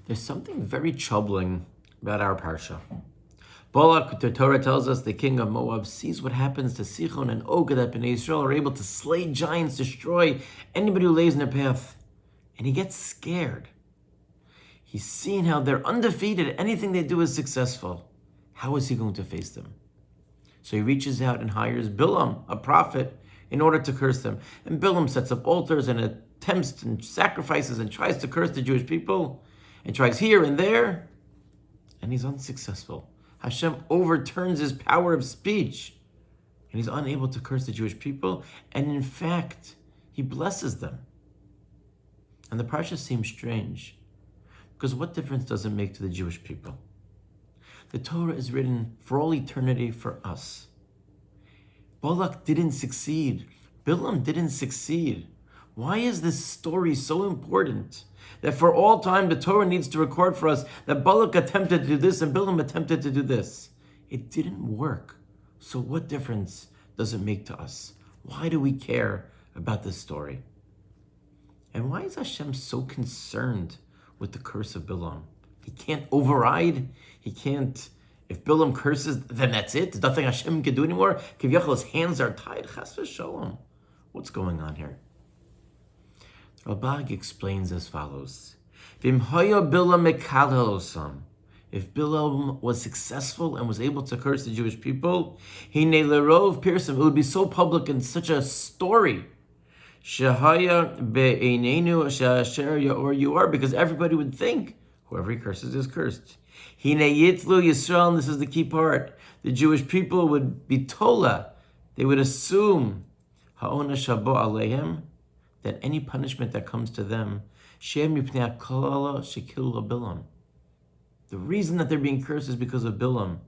There's something very troubling about our Parsha. Balak, the Torah tells us, the king of Moab, sees what happens to Sichon and Og, that Bnei Israel are able to slay giants, destroy anybody who lays in their path. And he gets scared. He's seen how they're undefeated. Anything they do is successful. How is he going to face them? So he reaches out and hires Bilam, a prophet, in order to curse them. And Bilam sets up altars and attempts and sacrifices and tries to curse the Jewish people, and tries here and there, and he's unsuccessful. Hashem overturns his power of speech, and he's unable to curse the Jewish people, and in fact, he blesses them. And the Parshas seems strange, because what difference does it make to the Jewish people? The Torah is written for all eternity for us. Balak didn't succeed. Bilam didn't succeed. Why is this story so important that for all time the Torah needs to record for us that Balak attempted to do this and Bilam attempted to do this? It didn't work. So what difference does it make to us? Why do we care about this story? And why is Hashem so concerned with the curse of Bilam? He can't override. He can't. If Bilam curses, then that's it. There's nothing Hashem can do anymore. Kivyachol, his hands are tied. Chas v'sholom. What's going on here? Balak explains as follows. If Bilam was successful and was able to curse the Jewish people, it would be so public and such a story. Because everybody would think whoever he curses is cursed. Yisrael, and this is the key part. The Jewish people would be tola. They would assume that any punishment that comes to them, the reason that they're being cursed is because of Bilam.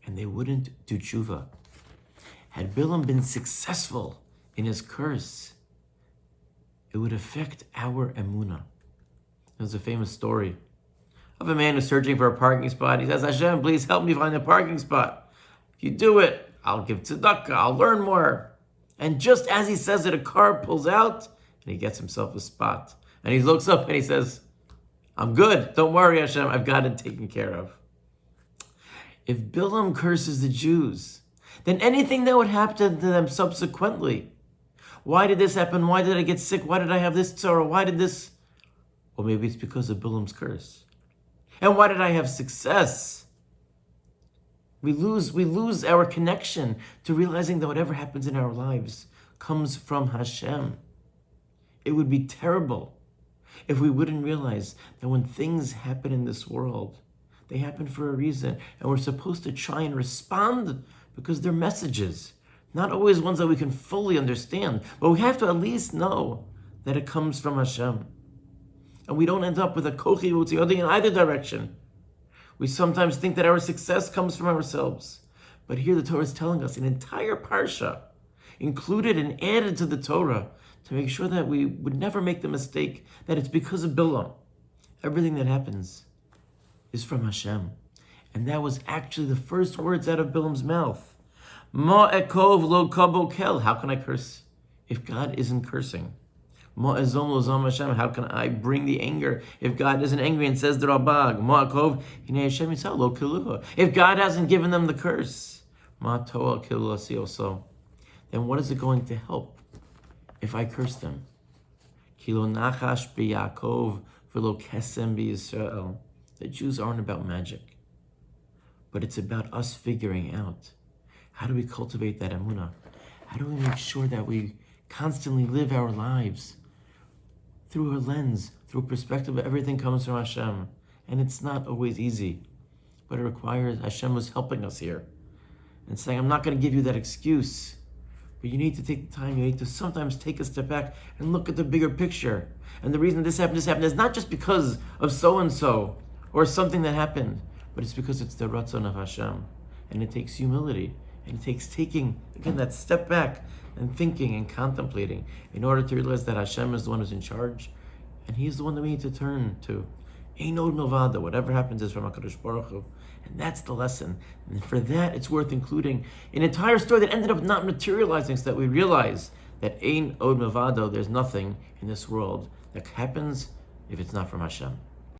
And they wouldn't do tshuva. Had Bilam been successful in his curse, it would affect our emunah. There's a famous story of a man who's searching for a parking spot. He says, Hashem, please help me find a parking spot. If you do it, I'll give tzedakah, I'll learn more. And just as he says it, a car pulls out and he gets himself a spot. And he looks up and he says, I'm good. Don't worry, Hashem, I've got it taken care of. If Bilam curses the Jews, then anything that would happen to them subsequently, why did this happen? Why did I get sick? Why did I have this sorrow? Why did this? Well, maybe it's because of Bilam's curse. And why did I have success? We lose our connection to realizing that whatever happens in our lives comes from Hashem. It would be terrible if we wouldn't realize that when things happen in this world, they happen for a reason, and we're supposed to try and respond because they're messages, not always ones that we can fully understand, but we have to at least know that it comes from Hashem. And we don't end up with a kochi utziyodi in either direction. We sometimes think that our success comes from ourselves. But here the Torah is telling us an entire parsha, included and added to the Torah, to make sure that we would never make the mistake that it's because of Bilam. Everything that happens is from Hashem. And that was actually the first words out of Bilam's mouth. Ma ekov lo kabo kel. How can I curse if God isn't cursing? Ma ezom lo zom Hashem. How can I bring the anger if God isn't angry and says the Rabag? Ma ekov hinei Hashem yisal lo kiluva. If God hasn't given them the curse, ma toa kilu also. Then what is it going to help if I curse them? Kilo nachash b'Yaakov v'lo kesem b'Yisrael. The Jews aren't about magic, but it's about us figuring out how do we cultivate that emunah? How do we make sure that we constantly live our lives through a lens, through a perspective of everything comes from Hashem? And it's not always easy, but it requires, Hashem was helping us here and saying, I'm not going to give you that excuse, but you need to take the time, you need to sometimes take a step back and look at the bigger picture. And the reason this happened is not just because of so-and-so or something that happened, but it's because it's the ratzon of Hashem. And it takes humility. And it takes taking, again, that step back and thinking and contemplating in order to realize that Hashem is the one who's in charge. And He's the one that we need to turn to. Ein od milvado. Whatever happens is from HaKadosh Baruch Hu. And that's the lesson. And for that, it's worth including an entire story that ended up not materializing so that we realize that Ein Od Mavado, there's nothing in this world that happens if it's not from Hashem.